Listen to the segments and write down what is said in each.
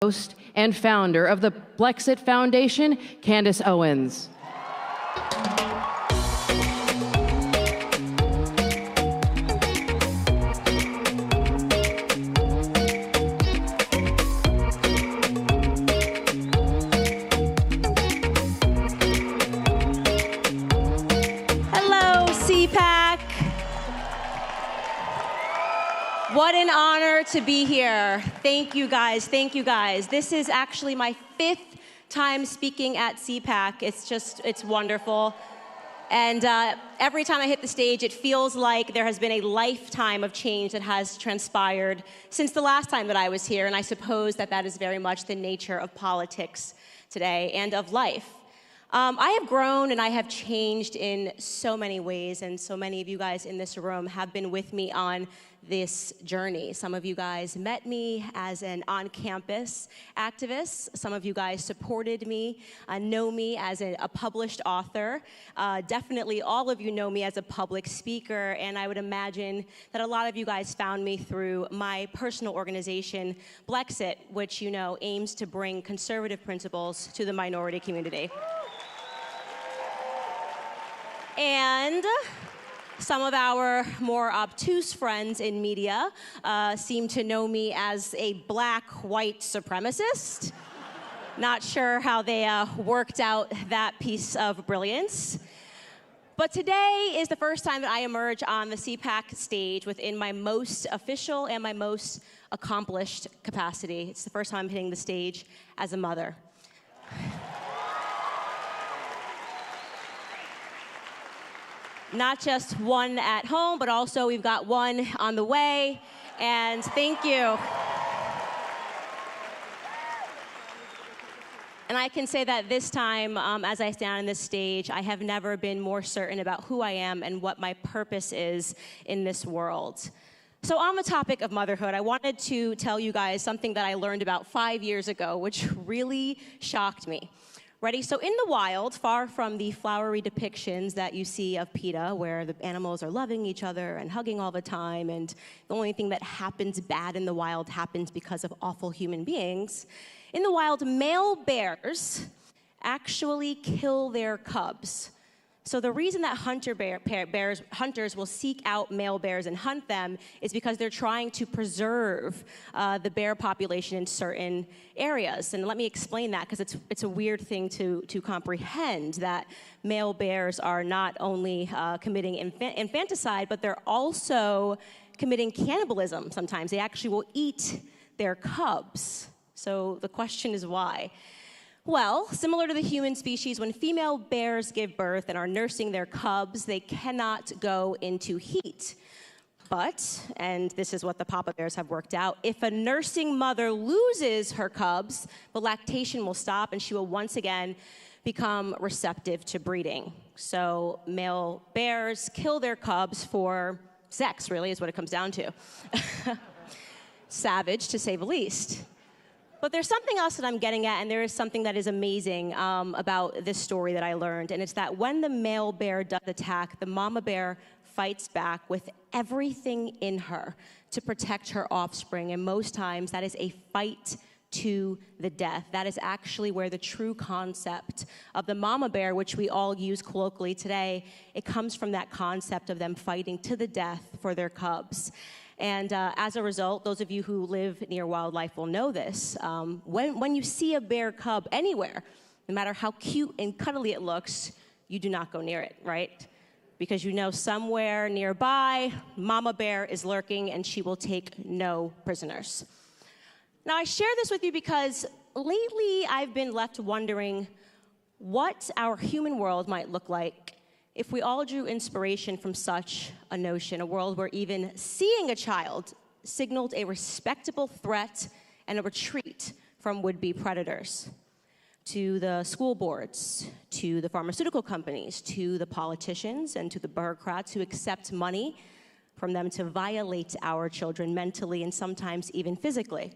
host and founder of the Blexit Foundation, Candace Owens. Hello, CPAC. What an honor to be here. Thank you guys, thank you guys. This is actually my 5th time speaking at CPAC. It's wonderful. And every time I hit the stage, it feels like there has been a lifetime of change that has transpired since the last time that I was here. And I suppose that that is very much the nature of politics today and of life. I have grown and I have changed in so many ways, and so many of you guys in this room have been with me on this journey. Some of you guys met me as an on-campus activist. Some of you guys supported me, know me as a published author. Definitely all of you know me as a public speaker, and I would imagine that a lot of you guys found me through my personal organization, Blexit, which you know aims to bring conservative principles to the minority community. And some of our more obtuse friends in media seem to know me as a black white supremacist. Not sure how they worked out that piece of brilliance. But today is the first time that I emerge on the CPAC stage within my most official and my most accomplished capacity. It's the first time I'm hitting the stage as a mother. Not just one at home, but also we've got one on the way, and thank you. And I can say that this time, as I stand on this stage, I have never been more certain about who I am and what my purpose is in this world. So on the topic of motherhood, I wanted to tell you guys something that I learned about 5 years ago, which really shocked me. Ready? So in the wild, far from the flowery depictions that you see of PETA, where the animals are loving each other and hugging all the time, and the only thing that happens bad in the wild happens because of awful human beings, in the wild, male bears actually kill their cubs. So the reason that hunters will seek out male bears and hunt them is because they're trying to preserve the bear population in certain areas. And let me explain that, because it's a weird thing to comprehend, that male bears are not only committing infanticide, but they're also committing cannibalism sometimes. They actually will eat their cubs. So the question is why? Well, similar to the human species, when female bears give birth and are nursing their cubs, they cannot go into heat. But, and this is what the papa bears have worked out, if a nursing mother loses her cubs, the lactation will stop and she will once again become receptive to breeding. So male bears kill their cubs for sex, really, is what it comes down to. Savage, to say the least. But there's something else that I'm getting at, and there is something that is amazing about this story that I learned, and it's that when the male bear does attack, the mama bear fights back with everything in her to protect her offspring, and most times that is a fight to the death. That is actually where the true concept of the mama bear, which we all use colloquially today, it comes from that concept of them fighting to the death for their cubs. And as a result, those of you who live near wildlife will know this. When you see a bear cub anywhere, no matter how cute and cuddly it looks, you do not go near it, right? Because you know somewhere nearby, mama bear is lurking and she will take no prisoners. Now, I share this with you because lately I've been left wondering what our human world might look like if we all drew inspiration from such a notion, a world where even seeing a child signaled a respectable threat and a retreat from would-be predators. To the school boards, to the pharmaceutical companies, to the politicians, and to the bureaucrats who accept money from them to violate our children mentally and sometimes even physically.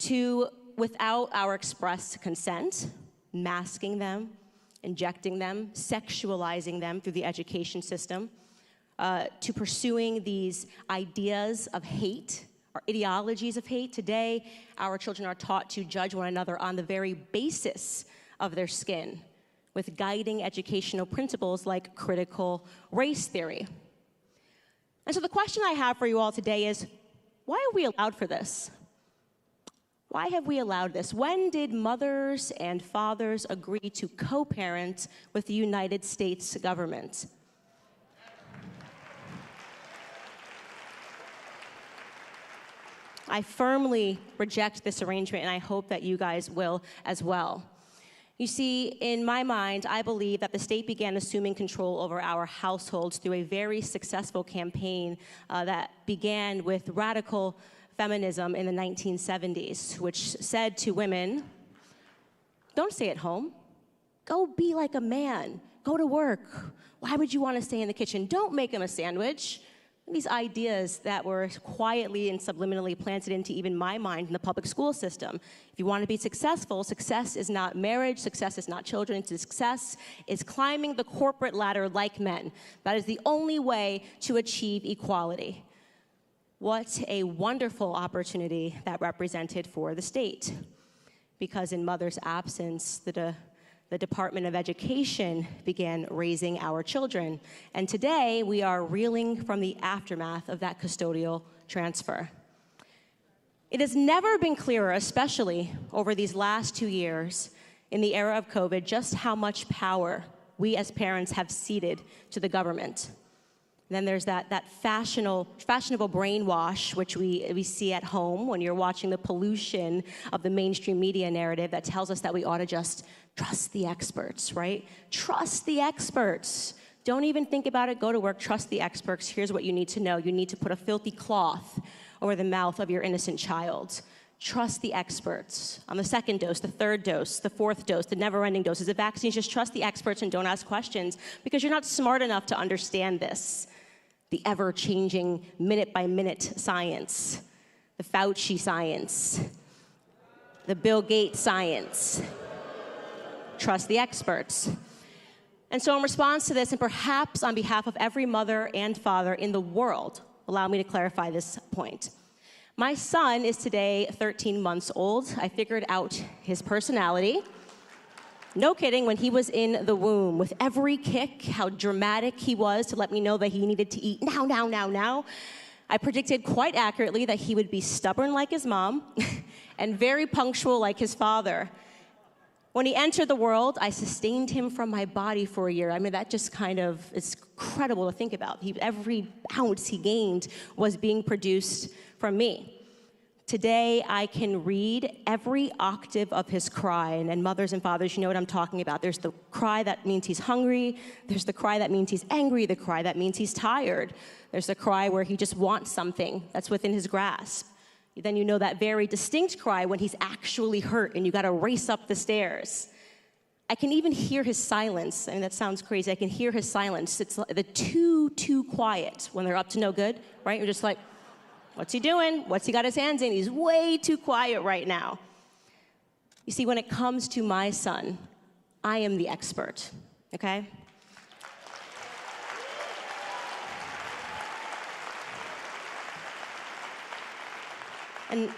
To, without our express consent, masking them, injecting them, sexualizing them through the education system, to pursuing these ideas of hate ideologies of hate. Today, our children are taught to judge one another on the very basis of their skin, with guiding educational principles like critical race theory. And so the question I have for you all today is, why are we allowed for this? Why have we allowed this? When did mothers and fathers agree to co-parent with the United States government? I firmly reject this arrangement, and I hope that you guys will as well. You see, in my mind, I believe that the state began assuming control over our households through a very successful campaign that began with radical feminism in the 1970s, which said to women, don't stay at home. Go be like a man. Go to work. Why would you want to stay in the kitchen? Don't make him a sandwich. These ideas that were quietly and subliminally planted into even my mind in the public school system. If you want to be successful, success is not marriage, success is not children, success is climbing the corporate ladder like men. That is the only way to achieve equality. What a wonderful opportunity that represented for the state. Because in mother's absence, the Department of Education began raising our children. And today, we are reeling from the aftermath of that custodial transfer. It has never been clearer, especially over these last 2 years in the era of COVID, just how much power we as parents have ceded to the government. Then there's that fashionable brainwash, which we see at home when you're watching the pollution of the mainstream media narrative that tells us that we ought to just trust the experts, right? Trust the experts. Don't even think about it. Go to work. Trust the experts. Here's what you need to know. You need to put a filthy cloth over the mouth of your innocent child. Trust the experts. On the second dose, the third dose, the fourth dose, the never-ending doses of vaccines, just trust the experts and don't ask questions because you're not smart enough to understand this. The ever-changing, minute-by-minute science, the Fauci science, the Bill Gates science. Trust the experts. And so in response to this, and perhaps on behalf of every mother and father in the world, allow me to clarify this point. My son is today 13 months old. I figured out his personality. No kidding, when he was in the womb, with every kick, how dramatic he was to let me know that he needed to eat now. I predicted quite accurately that he would be stubborn like his mom and very punctual like his father. When he entered the world, I sustained him from my body for a year. I mean, that just kind of is incredible to think about. Every ounce he gained was being produced from me. Today, I can read every octave of his cry, and mothers and fathers, you know what I'm talking about. There's the cry that means he's hungry. There's the cry that means he's angry. The cry that means he's tired. There's the cry where he just wants something that's within his grasp. Then you know that very distinct cry when he's actually hurt and you gotta race up the stairs. I can even hear his silence. I mean, that sounds crazy. I can hear his silence. It's the too quiet when they're up to no good, right? You're just like, what's he doing? What's he got his hands in? He's way too quiet right now. You see, when it comes to my son, I am the expert, okay? And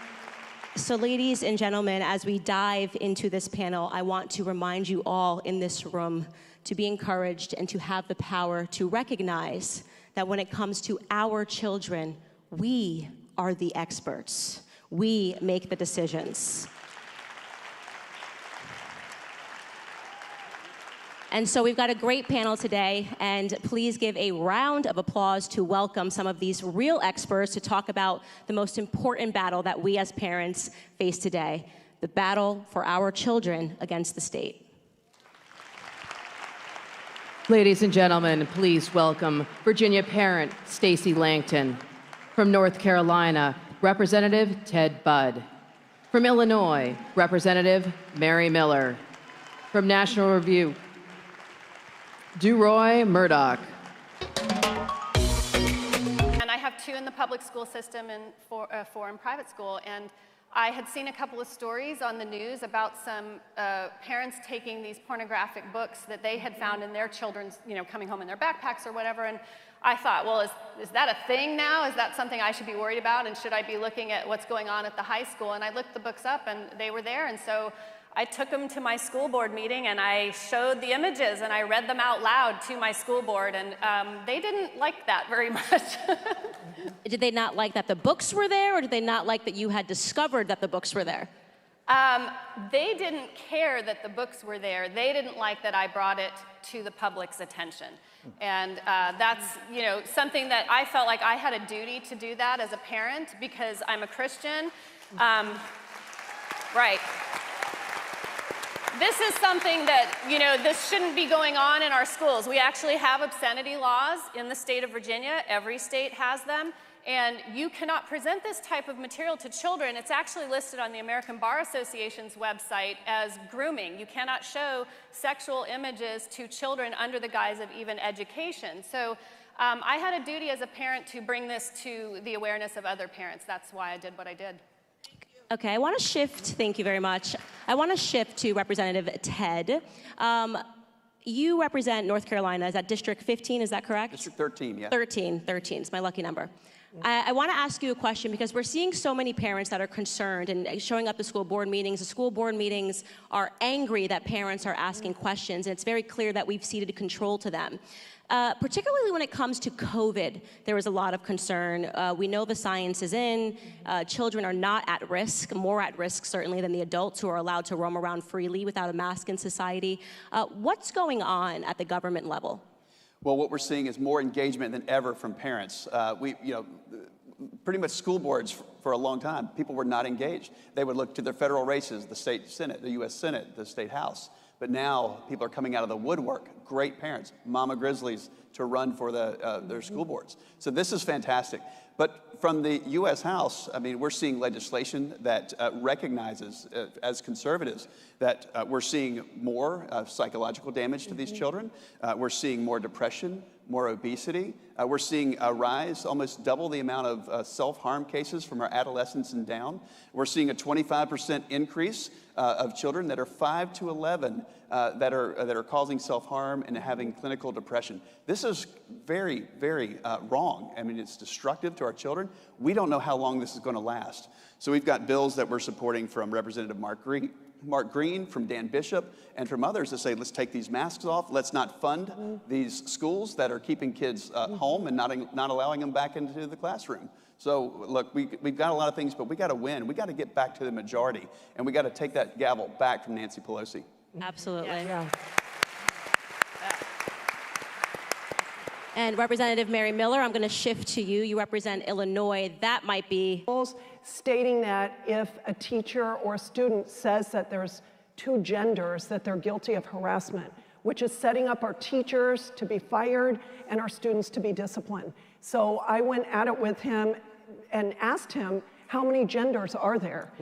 so, ladies and gentlemen, as we dive into this panel, I want to remind you all in this room to be encouraged and to have the power to recognize that when it comes to our children, we are the experts. We make the decisions. And so we've got a great panel today, and please give a round of applause to welcome some of these real experts to talk about the most important battle that we as parents face today, the battle for our children against the state. Ladies and gentlemen, please welcome Virginia parent Stacy Langton. From North Carolina, Representative Ted Budd. From Illinois, Representative Mary Miller. From National Review, Deroy Murdock. And I have two in the public school system and four in private school. And I had seen a couple of stories on the news about some parents taking these pornographic books that they had found in their children's, coming home in their backpacks or whatever. And I thought, well, is that a thing now? Is that something I should be worried about? And should I be looking at what's going on at the high school? And I looked the books up, and they were there. And so I took them to my school board meeting, and I showed the images, and I read them out loud to my school board. And they didn't like that very much. Did they not like that the books were there, or did they not like that you had discovered that the books were there? They didn't care that the books were there. They didn't like that I brought it to the public's attention. And that's, something that I felt like I had a duty to do that as a parent because I'm a Christian. Right. This is something that, this shouldn't be going on in our schools. We actually have obscenity laws in the state of Virginia. Every state has them. And you cannot present this type of material to children. It's actually listed on the American Bar Association's website as grooming. You cannot show sexual images to children under the guise of even education. So I had a duty as a parent to bring this to the awareness of other parents. That's why I did what I did. Okay, I want to shift, thank you very much. I want to shift to Representative Ted. You represent North Carolina. Is that District 15, is that correct? District 13, yeah. 13, it's my lucky number. I want to ask you a question because we're seeing so many parents that are concerned and showing up to school board meetings. The school board meetings are angry that parents are asking questions, and it's very clear that we've ceded control to them. Particularly when it comes to COVID, there was a lot of concern. We know the science is in. Children are not at risk, more at risk certainly than the adults who are allowed to roam around freely without a mask in society. What's going on at the government level? Well, what we're seeing is more engagement than ever from parents. Pretty much school boards for a long time, people were not engaged. They would look to their federal races, the state Senate, the U.S. Senate, the state House. But now people are coming out of the woodwork, great parents, mama grizzlies, to run for their school boards. So this is fantastic. But from the U.S. House, we're seeing legislation that recognizes, as conservatives, that we're seeing more psychological damage to these children. We're seeing more depression, more obesity. We're seeing a rise, almost double the amount of self-harm cases from our adolescents and down. We're seeing a 25% increase of children that are 5 to 11 that are causing self-harm and having clinical depression. This is very, very wrong. It's destructive to our children. We don't know how long this is going to last. So we've got bills that we're supporting from Representative Mark Green, from Dan Bishop, and from others that say, let's take these masks off. Let's not fund these schools that are keeping kids home and not allowing them back into the classroom. So look, we've got a lot of things, but we got to win. We got to get back to the majority, and we got to take that gavel back from Nancy Pelosi. Absolutely. Yeah. And Representative Mary Miller, I'm going to shift to you. You represent Illinois. That might be stating that if a teacher or a student says that there's two genders, that they're guilty of harassment, which is setting up our teachers to be fired and our students to be disciplined. So I went at it with him and asked him, how many genders are there?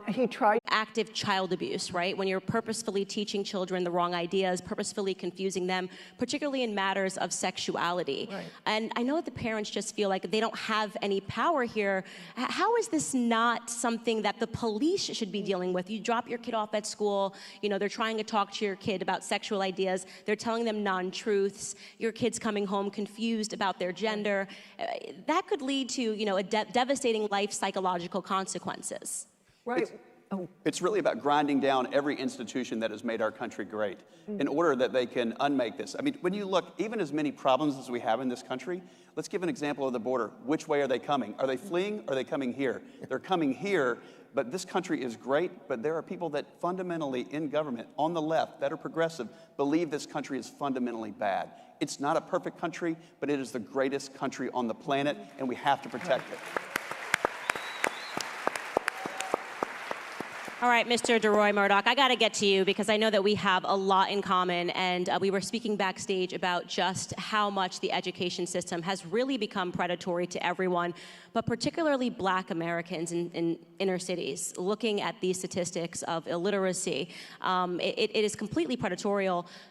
He tried. Active child abuse, right? When you're purposefully teaching children the wrong ideas, purposefully confusing them, particularly in matters of sexuality. Right. And I know that the parents just feel like they don't have any power here. How is this not something that the police should be dealing with? You drop your kid off at school, they're trying to talk to your kid about sexual ideas. They're telling them non-truths. Your kid's coming home confused about their gender. That could lead to, a devastating life psychological consequences. Right. It's really about grinding down every institution that has made our country great in order that they can unmake this. When you look, even as many problems as we have in this country, let's give an example of the border. Which way are they coming? Are they fleeing or are they coming here? They're coming here, but this country is great, but there are people that fundamentally in government, on the left, that are progressive, believe this country is fundamentally bad. It's not a perfect country, but it is the greatest country on the planet, and we have to protect it. All right, Mr. Deroy Murdock, I got to get to you because I know that we have a lot in common, and we were speaking backstage about just how much the education system has really become predatory to everyone, but particularly Black Americans in inner cities. Looking at these statistics of illiteracy, it is completely predatory.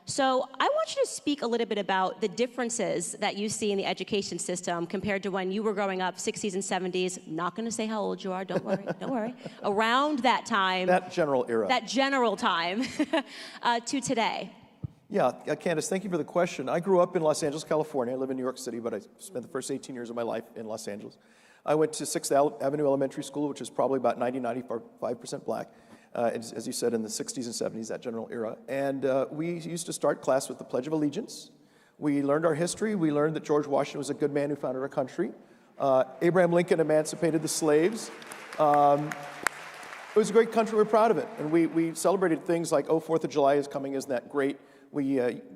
So I want you to speak a little bit about the differences that you see in the education system compared to when you were growing up, 60s and 70s. Not going to say how old you are, don't worry, don't worry. Around that time. That general era. That general time to today. Yeah, Candace, thank you for the question. I grew up in Los Angeles, California. I live in New York City, but I spent the first 18 years of my life in Los Angeles. I went to 6th Avenue Elementary School, which is probably about 95% black, as you said, in the 60s and 70s, that general era. And we used to start class with the Pledge of Allegiance. We learned our history. We learned that George Washington was a good man who founded our country. Abraham Lincoln emancipated the slaves. It was a great country. We're proud of it. And we celebrated things like, 4th of July is coming. Isn't that great?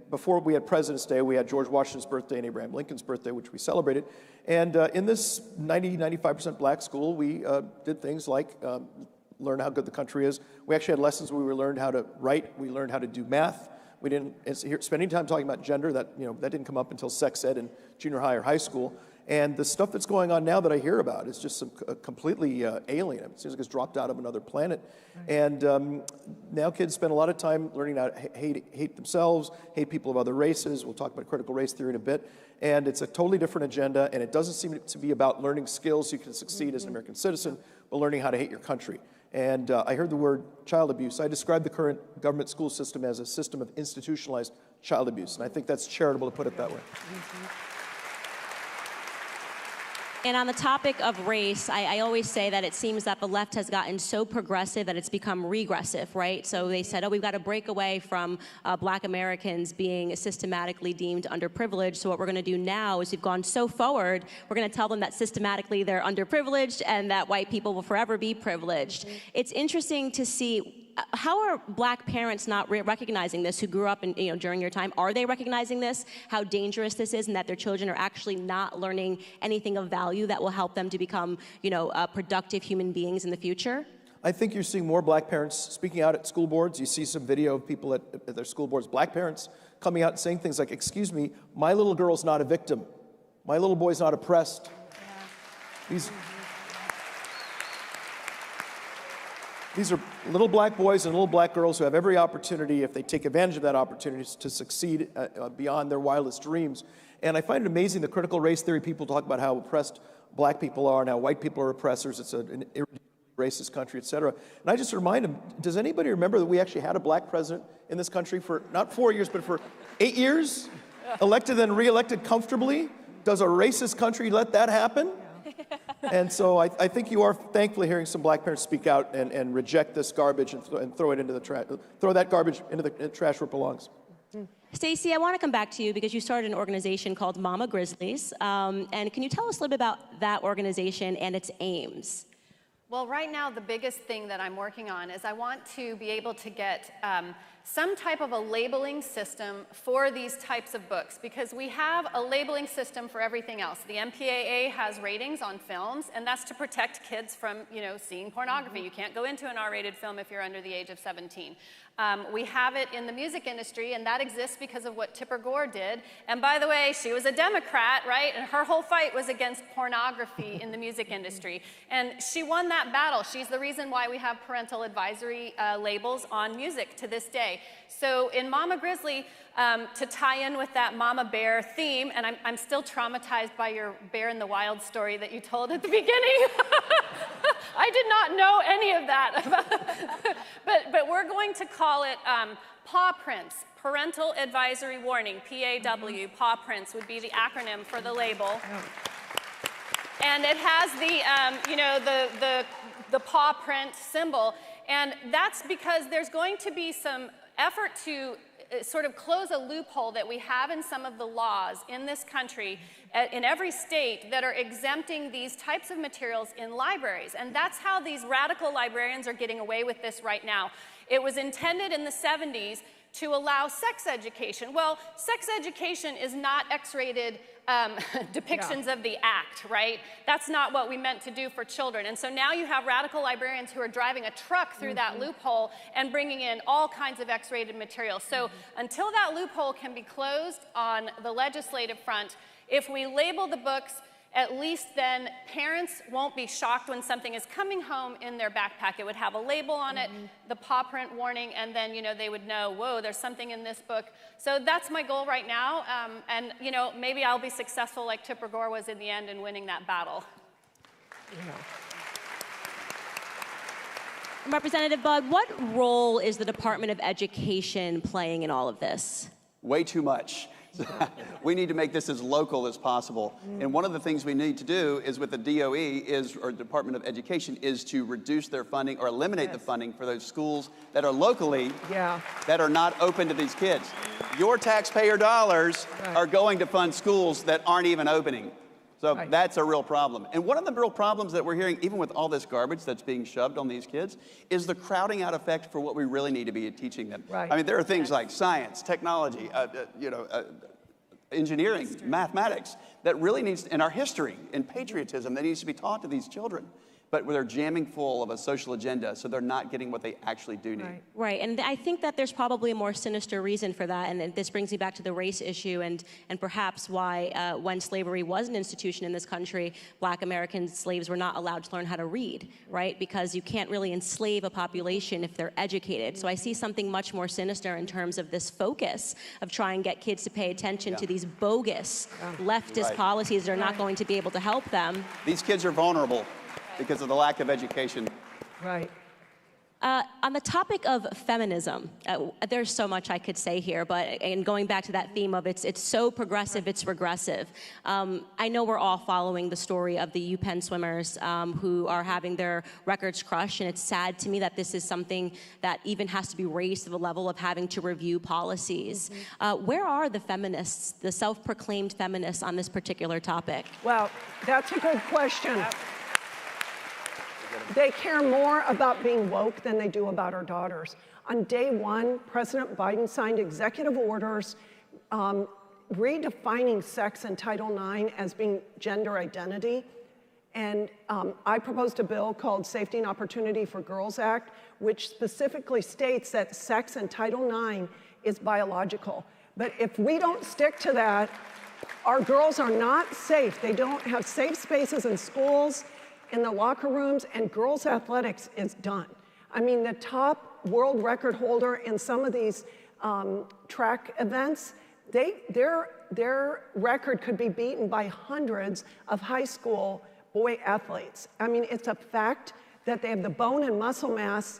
Before we had President's Day, we had George Washington's birthday and Abraham Lincoln's birthday, which we celebrated. And in this 95% black school, we did things like learn how good the country is. We actually had lessons where we learned how to write. We learned how to do math. We didn't spend any time talking about gender. That didn't come up until sex ed in junior high or high school. And the stuff that's going on now that I hear about is just completely alien. It seems like it's dropped out of another planet. Right. And now kids spend a lot of time learning how to hate themselves, hate people of other races. We'll talk about critical race theory in a bit. And it's a totally different agenda, and it doesn't seem to be about learning skills so you can succeed as an American citizen, but learning how to hate your country. And I heard the word child abuse. I describe the current government school system as a system of institutionalized child abuse, and I think that's charitable to put it that way. And on the topic of race, I always say that it seems that the left has gotten so progressive that it's become regressive, right? So they said, we've got to break away from black Americans being systematically deemed underprivileged. So what we're going to do now is we've gone so forward, we're going to tell them that systematically they're underprivileged and that white people will forever be privileged. It's interesting to see, how are black parents not recognizing this who grew up during your time? Are they recognizing this, how dangerous this is, and that their children are actually not learning anything of value that will help them to become, productive human beings in the future? I think you're seeing more black parents speaking out at school boards. You see some video of people at their school boards, black parents, coming out and saying things like, excuse me, my little girl's not a victim. My little boy's not oppressed. Yeah. These are little black boys and little black girls who have every opportunity, if they take advantage of that opportunity, to succeed beyond their wildest dreams. And I find it amazing the critical race theory people talk about how oppressed black people are and how white people are oppressors. It's an racist country, et cetera. And I just remind them, does anybody remember that we actually had a black president in this country for not 4 years, but for 8 years? Elected and reelected comfortably? Does a racist country let that happen? And so I think you are thankfully hearing some black parents speak out and reject this garbage and throw it into the trash. Throw that garbage into the trash where it belongs. Stacy, I want to come back to you because you started an organization called Mama Grizzlies. And can you tell us a little bit about that organization and its aims? Well, right now, the biggest thing that I'm working on is I want to be able to get some type of a labeling system for these types of books, because we have a labeling system for everything else. The MPAA has ratings on films, and that's to protect kids from, seeing pornography. You can't go into an R-rated film if you're under the age of 17. We have it in the music industry, and that exists because of what Tipper Gore did. And by the way, she was a Democrat, right? And her whole fight was against pornography in the music industry. And she won that battle. She's the reason why we have parental advisory labels on music to this day. So in Mama Grizzly, to tie in with that Mama Bear theme, and I'm still traumatized by your Bear in the Wild story that you told at the beginning. I did not know any of that. but we're going to call it Paw Prints, Parental Advisory Warning, PAW. Paw Prints would be the acronym for the label. And it has the paw print symbol. And that's because there's going to be some effort to sort of close a loophole that we have in some of the laws in this country, in every state, that are exempting these types of materials in libraries. And that's how these radical librarians are getting away with this right now. It was intended in the 70s to allow sex education. Well, sex education is not X-rated depictions of the act, right? That's not what we meant to do for children. And so now you have radical librarians who are driving a truck through that loophole and bringing in all kinds of X-rated material. So until that loophole can be closed on the legislative front, if we label the books, at least then parents won't be shocked when something is coming home in their backpack. It would have a label on it, the paw print warning, and then they would know, whoa, there's something in this book. So that's my goal right now, and maybe I'll be successful like Tipper Gore was in the end in winning that battle. Representative Budd, what role is the Department of Education playing in all of this? way too much. We need to make this as local as possible. And one of the things we need to do is with the DOE or Department of Education is to reduce their funding or eliminate the funding for those schools that are locally that are not open to these kids. Your taxpayer dollars are going to fund schools that aren't even opening. So that's a real problem. And one of the real problems that we're hearing, even with all this garbage that's being shoved on these kids, is the crowding out effect for what we really need to be teaching them. I mean, there are things like science, technology, engineering, mathematics, that really needs, and our history and patriotism that needs to be taught to these children. But they're jamming full of a social agenda, so they're not getting what they actually do need. Right, and I think that there's probably a more sinister reason for that, and this brings me back to the race issue and perhaps why when slavery was an institution in this country, Black American slaves were not allowed to learn how to read, right? Because you can't really enslave a population if they're educated. So I see something much more sinister in terms of this focus of trying to get kids to pay attention to these bogus leftist policies that are not going to be able to help them. These kids are vulnerable because of the lack of education. On the topic of feminism, there's so much I could say here, but and going back to that theme of it's so progressive, it's regressive. I know we're all following the story of the UPenn swimmers who are having their records crushed, and it's sad to me that this is something that even has to be raised to the level of having to review policies. Where are the feminists, the self-proclaimed feminists on this particular topic? Well, that's a good question. They care more about being woke than they do about our daughters. On day one, President Biden signed executive orders redefining sex in Title IX as being gender identity. And I proposed a bill called Safety and Opportunity for Girls Act, which specifically states that sex in Title IX is biological. But if we don't stick to that, our girls are not safe. They don't have safe spaces in schools, in the locker rooms, and girls' athletics is done. I mean, the top world record holder in some of these track events, their record could be beaten by hundreds of high school boy athletes. I mean, it's a fact that they have the bone and muscle mass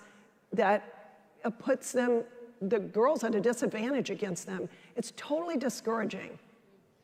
that puts the girls at a disadvantage against them. It's totally discouraging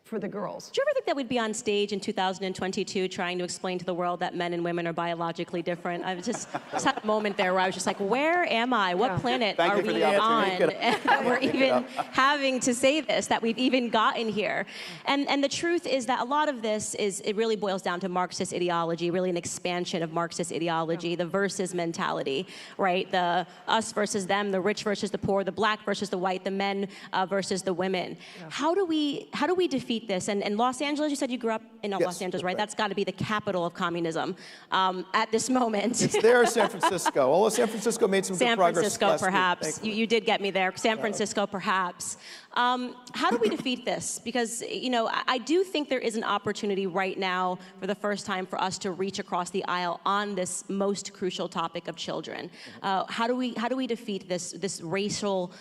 for the girls. Do you ever think that we'd be on stage in 2022 trying to explain to the world that men and women are biologically different? I was just had a moment there where I was just like, where am I? What planet are we on? And we're even having to say this, that we've even gotten here. And the truth is that a lot of this it really boils down to Marxist ideology, really an expansion of Marxist ideology, the versus mentality, right? The us versus them, the rich versus the poor, the black versus the white, the men versus the women. How do we defeat this? And Los Angeles, you said you grew up in Los Angeles, right? That's got to be the capital of communism at this moment. It's there, San Francisco. Although San Francisco made some good progress San Francisco, perhaps. You did get me there. San Francisco, perhaps. How do we defeat this? Because, you know, I do think there is an opportunity right now for the first time for us to reach across the aisle on this most crucial topic of children. How do we defeat this racial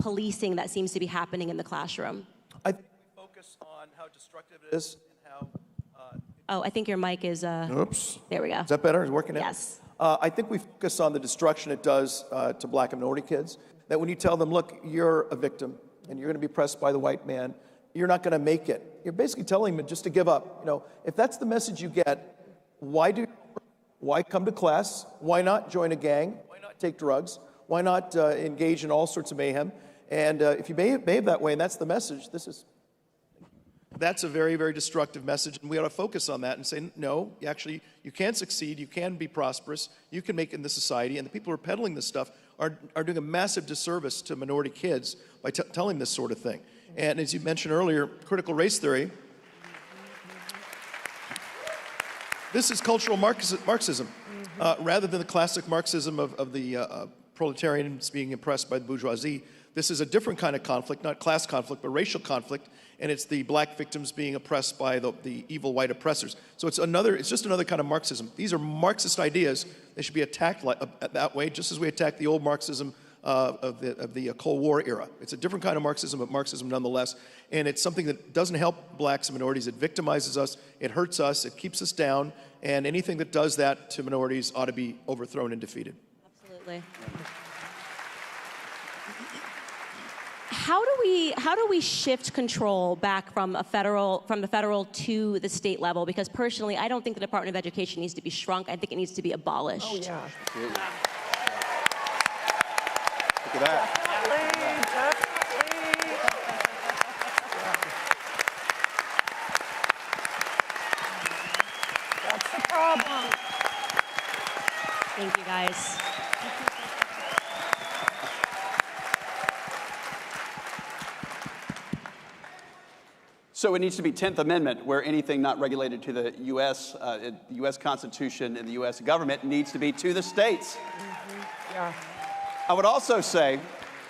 policing that seems to be happening in the classroom? I think we focus on how destructive it is and how... I think your mic is... Oops. There we go. Is that better? Is it working now? Yes. I think we focus on the destruction it does to black and minority kids. That when you tell them, look, you're a victim and you're going to be oppressed by the white man, you're not going to make it. You're basically telling them just to give up. You know, if that's the message you get, why come to class? Why not join a gang? Why not take drugs? Why not engage in all sorts of mayhem? And if you behave that way, and that's the message, that's a very, very destructive message, and we ought to focus on that and say, no, actually, you can succeed, you can be prosperous, you can make it in this society, and the people who are peddling this stuff are doing a massive disservice to minority kids by telling this sort of thing. And as you mentioned earlier, critical race theory, this is cultural Marxism, rather than the classic Marxism of the proletarians being oppressed by the bourgeoisie. This is a different kind of conflict, not class conflict, but racial conflict, and it's the black victims being oppressed by the evil white oppressors. So it's just another kind of Marxism. These are Marxist ideas. They should be attacked that way, just as we attacked the old Marxism of the Cold War era. It's a different kind of Marxism, but Marxism nonetheless. And it's something that doesn't help blacks and minorities. It victimizes us, it hurts us, it keeps us down, and anything that does that to minorities ought to be overthrown and defeated. Absolutely. how do we shift control back from the federal to the state level? Because personally, I don't think the Department of Education needs to be shrunk. I think it needs to be abolished. Oh, yeah. Look at that. That's the problem. Thank you, guys. So it needs to be 10th Amendment, where anything not regulated to the U.S. Constitution and the U.S. government needs to be to the states. Yeah. I would also say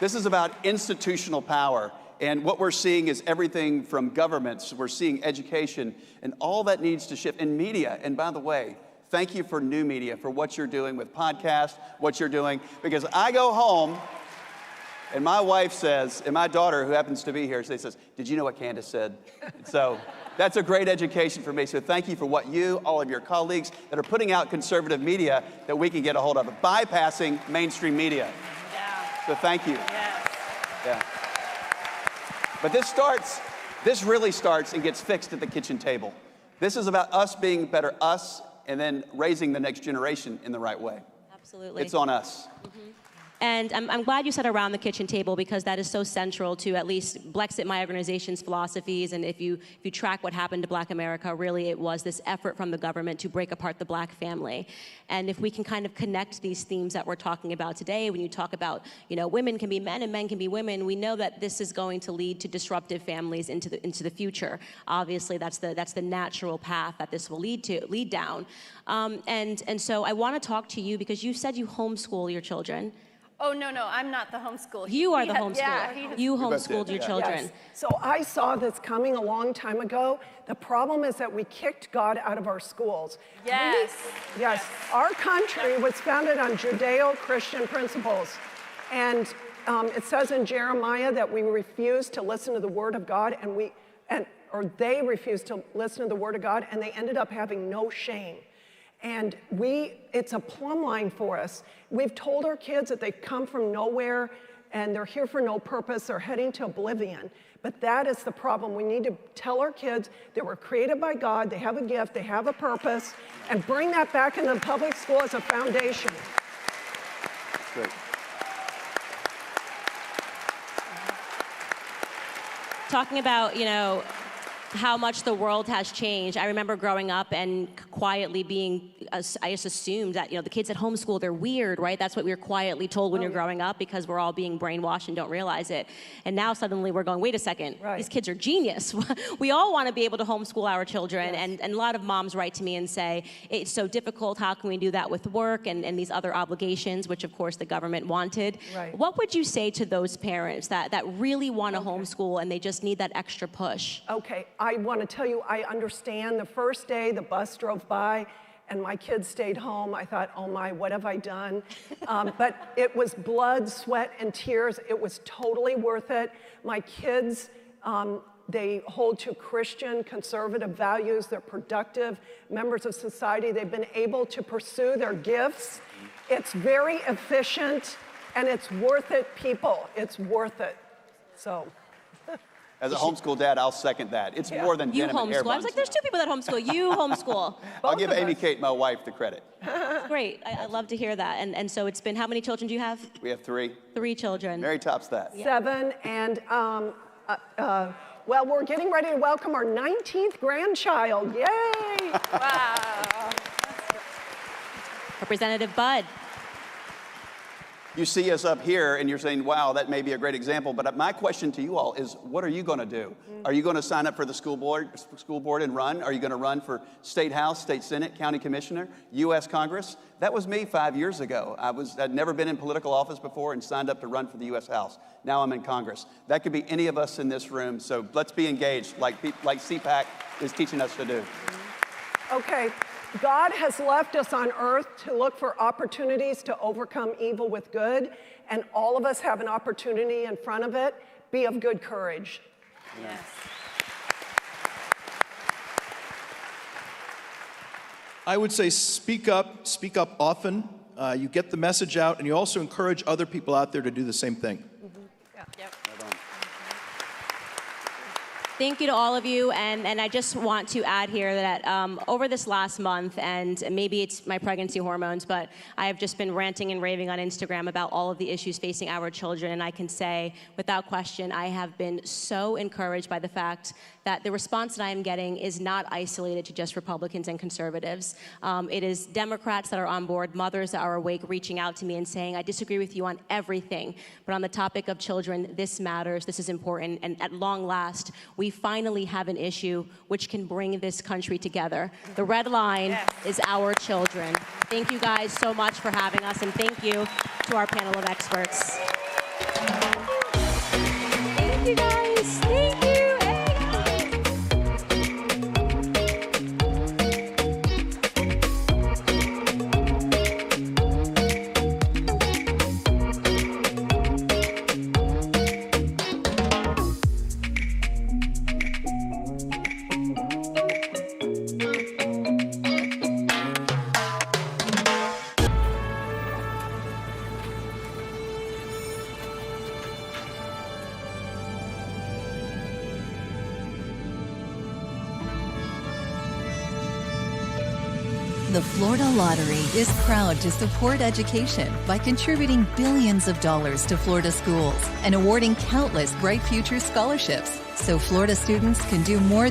this is about institutional power. And what we're seeing is everything from governments, we're seeing education, and all that needs to shift in media. And by the way, thank you for new media, for what you're doing with podcasts, what you're doing, because I go home and my wife says, and my daughter, who happens to be here, she says, did you know what Candace said? So that's a great education for me. So thank you for what you, all of your colleagues that are putting out conservative media that we can get a hold of, bypassing mainstream media. Yeah. So thank you. Yes. Yeah. But this really starts and gets fixed at the kitchen table. This is about us being better us and then raising the next generation in the right way. Absolutely. It's on us. Mm-hmm. And I'm glad you said around the kitchen table, because that is so central to at least Blexit, my organization's philosophies. And if you track what happened to Black America, really it was this effort from the government to break apart the Black family. And if we can kind of connect these themes that we're talking about today, when you talk about, women can be men and men can be women, we know that this is going to lead to disruptive families into the future. Obviously, that's the natural path that this will lead down. And so I want to talk to you, because you said you homeschool your children. Oh, no, I'm not the homeschooler. You are the homeschooler. Yeah, you homeschooled your children. Yes. So I saw this coming a long time ago. The problem is that we kicked God out of our schools. Yes. Yes. Our country was founded on Judeo-Christian principles. And it says in Jeremiah that we refused to listen to the word of God, or they refused to listen to the word of God, and they ended up having no shame. And it's a plumb line for us. We've told our kids that they've come from nowhere and they're here for no purpose, they're heading to oblivion. But that is the problem. We need to tell our kids they were created by God, they have a gift, they have a purpose, and bring that back into the public school as a foundation. Great. Talking about, how much the world has changed. I remember growing up and quietly being, I just assumed that, the kids at homeschool, they're weird, right? That's what we were quietly told when you're growing up, because we're all being brainwashed and don't realize it. And now suddenly we're going, wait a second, these kids are genius. We all want to be able to homeschool our children. Yes. And a lot of moms write to me and say, it's so difficult, how can we do that with work and these other obligations, which of course the government wanted. Right. What would you say to those parents that really want to homeschool and they just need that extra push? Okay. I want to tell you, I understand. The first day the bus drove by and my kids stayed home, I thought, oh my, what have I done? But it was blood, sweat, and tears. It was totally worth it. My kids, they hold to Christian conservative values. They're productive members of society. They've been able to pursue their gifts. It's very efficient, and it's worth it, people. It's worth it. So. As a homeschool dad, I'll second that. It's more than you denim and hair homeschool. I was buns like, there's two people that homeschool. You homeschool. I'll give Amy Kate, my wife, the credit. Great. I love to hear that. And so it's been, how many children do you have? We have 3. 3 children. Mary tops that. 7, and well, we're getting ready to welcome our 19th grandchild. Yay! Wow. Representative Budd. You see us up here and you're saying, wow, that may be a great example. But my question to you all is, what are you going to do? Are you going to sign up for the school board and run? Are you going to run for state house, state senate, county commissioner, U.S. Congress? That was me 5 years ago. I'd never been in political office before and signed up to run for the U.S. House. Now I'm in Congress. That could be any of us in this room. So let's be engaged like CPAC is teaching us to do. Okay. God has left us on earth to look for opportunities to overcome evil with good, and all of us have an opportunity in front of it. Be of good courage. Yes. I would say speak up often. You get the message out, and you also encourage other people out there to do the same thing. Yep. Right on. Thank you to all of you, and I just want to add here that over this last month, and maybe it's my pregnancy hormones, but I have just been ranting and raving on Instagram about all of the issues facing our children, and I can say, without question, I have been so encouraged by the fact that the response that I am getting is not isolated to just Republicans and conservatives. It is Democrats that are on board, mothers that are awake, reaching out to me and saying, I disagree with you on everything, but on the topic of children, this matters, this is important, and at long last, we finally have an issue which can bring this country together. The red line is our children. Thank you guys so much for having us, and thank you to our panel of experts. Thank you guys. Thank you. The Florida Lottery is proud to support education by contributing billions of dollars to Florida schools and awarding countless Bright Future scholarships so Florida students can do more